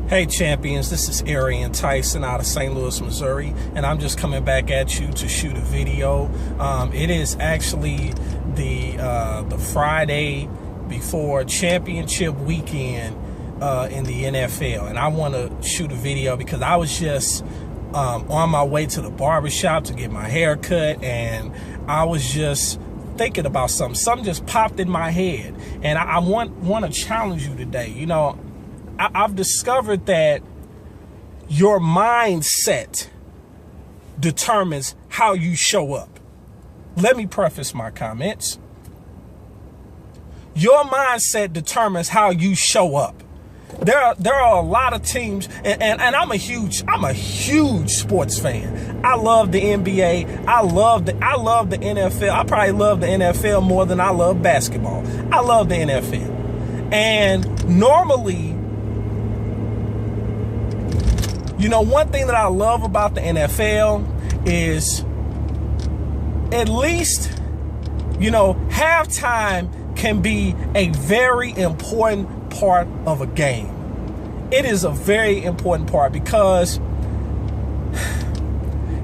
Hey champions, this is Arian Tyson out of St. Louis, Missouri, and I'm just coming back at you to shoot a video. It is actually the Friday before championship weekend in the NFL, and I want to shoot a video because I was just on my way to the barbershop to get my hair cut, and I was just thinking about something. Something just popped in my head, and I want to challenge you today. You know, I've discovered that your mindset determines how you show up. Let me preface my comments. Your mindset determines how you show up. There are a lot of teams, and I'm a huge sports fan. I love the NBA. I love the NFL. I probably love the NFL more than I love basketball. I love the NFL. And normally, you know, one thing that I love about the NFL is at least, you know, halftime can be a very important part of a game. It is a very important part because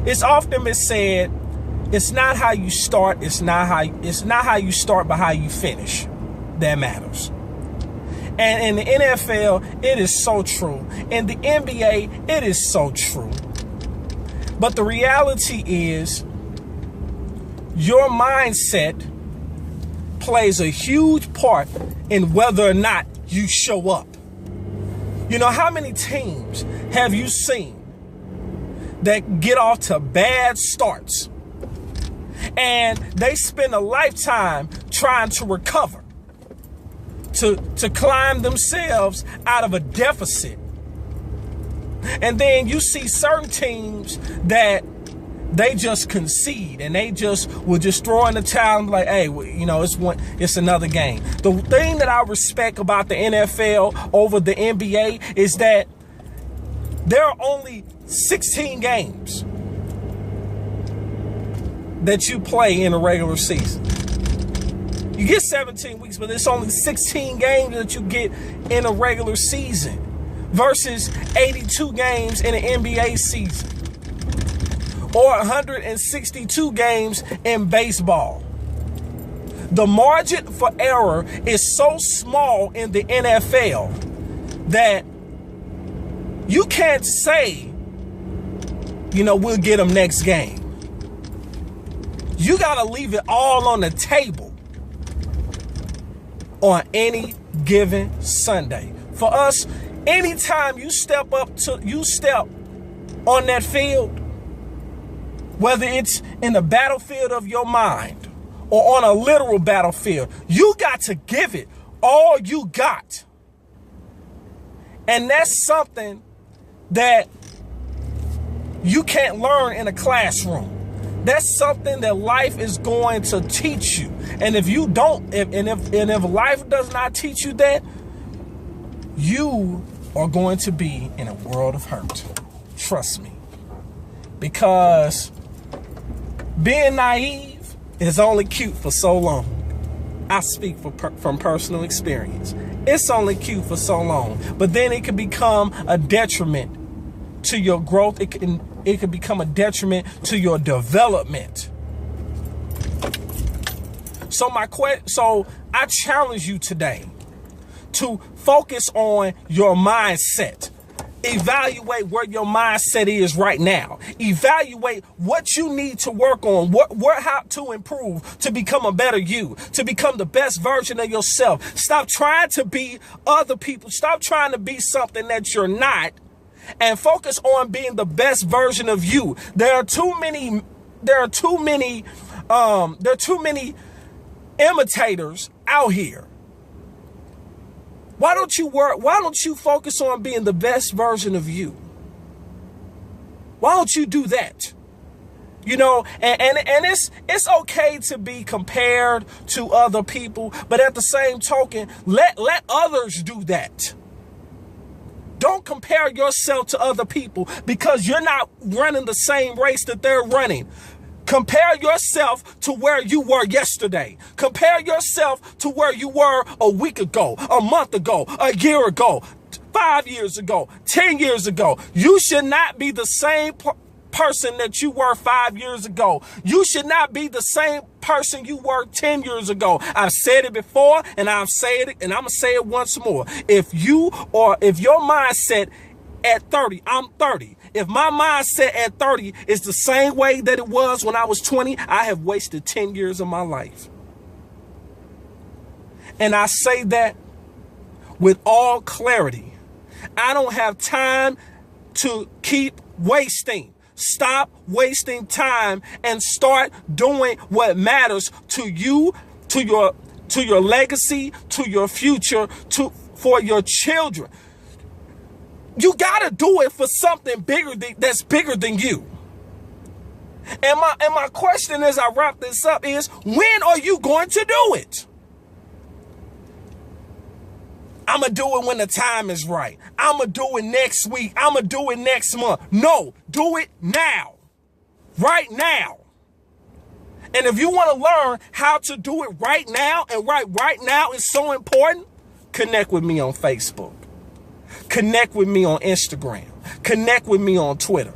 it's often been said, it's not how you start, it's not how you start, but how you finish that matters. And in the NFL, it is so true. In the NBA, it is so true. But the reality is, your mindset plays a huge part in whether or not you show up. You know, how many teams have you seen that get off to bad starts and they spend a lifetime trying to recover, to climb themselves out of a deficit? And then you see certain teams that they just concede and they just will just throw in the towel and be like, hey, you know, it's another game. The thing that I respect about the NFL over the NBA is that there are only 16 games that you play in a regular season. You get 17 weeks, but it's only 16 games that you get in a regular season versus 82 games in an NBA season or 162 games in baseball. The margin for error is so small in the NFL that you can't say, you know, we'll get them next game. You got to leave it all on the table on any given Sunday. For us, anytime you step on that field, whether it's in the battlefield of your mind or on a literal battlefield, you got to give it all you got. And that's something that you can't learn in a classroom. That's something that life is going to teach you. And if you don't, if life does not teach you that, you are going to be in a world of hurt. Trust me. Because being naive is only cute for so long. I speak from personal experience. It's only cute for so long. But then it can become a detriment to your growth. It can become a detriment to your development. So I challenge you today to focus on your mindset. Evaluate where your mindset is right now. Evaluate what you need to work on, how to improve to become a better you, to become the best version of yourself. Stop trying to be other people. Stop trying to be something that you're not, and focus on being the best version of you. There are too many imitators out here. Why don't you focus on being the best version of you? Why don't you do that? You know, and it's okay to be compared to other people, but at the same token, let others do that. Don't compare yourself to other people because you're not running the same race that they're running. Compare yourself to where you were yesterday. Compare yourself to where you were a week ago, a month ago, a year ago, 5 years ago, 10 years ago. You should not be the same person that you were 5 years ago. You should not be the same person you were 10 years ago. I've said it before, and I've said it, and I'm gonna say it once more. If your mindset at 30, I'm 30. If my mindset at 30 is the same way that it was when I was 20, I have wasted 10 years of my life. And I say that with all clarity. I don't have time to keep wasting. Stop wasting time and start doing what matters to you, to your legacy, to your future, for your children. You gotta do it for something that's bigger than you. And my question as I wrap this up is, when are you going to do it? I'm going to do it when the time is right. I'm going to do it next week. I'm going to do it next month. No, do it now. Right now. And if you want to learn how to do it right now, and right now is so important, connect with me on Facebook. Connect with me on Instagram. Connect with me on Twitter.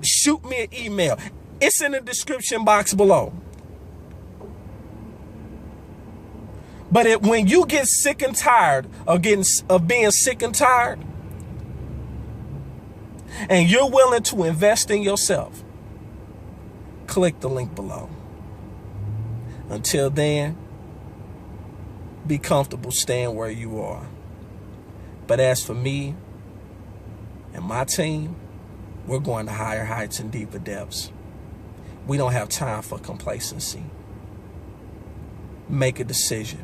Shoot me an email. It's in the description box below. But when you get sick and tired of being sick and tired, and you're willing to invest in yourself, click the link below. Until then, be comfortable staying where you are. But as for me and my team, we're going to higher heights and deeper depths. We don't have time for complacency. Make a decision.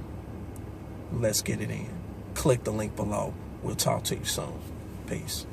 Let's get it in. Click the link below. We'll talk to you soon. Peace.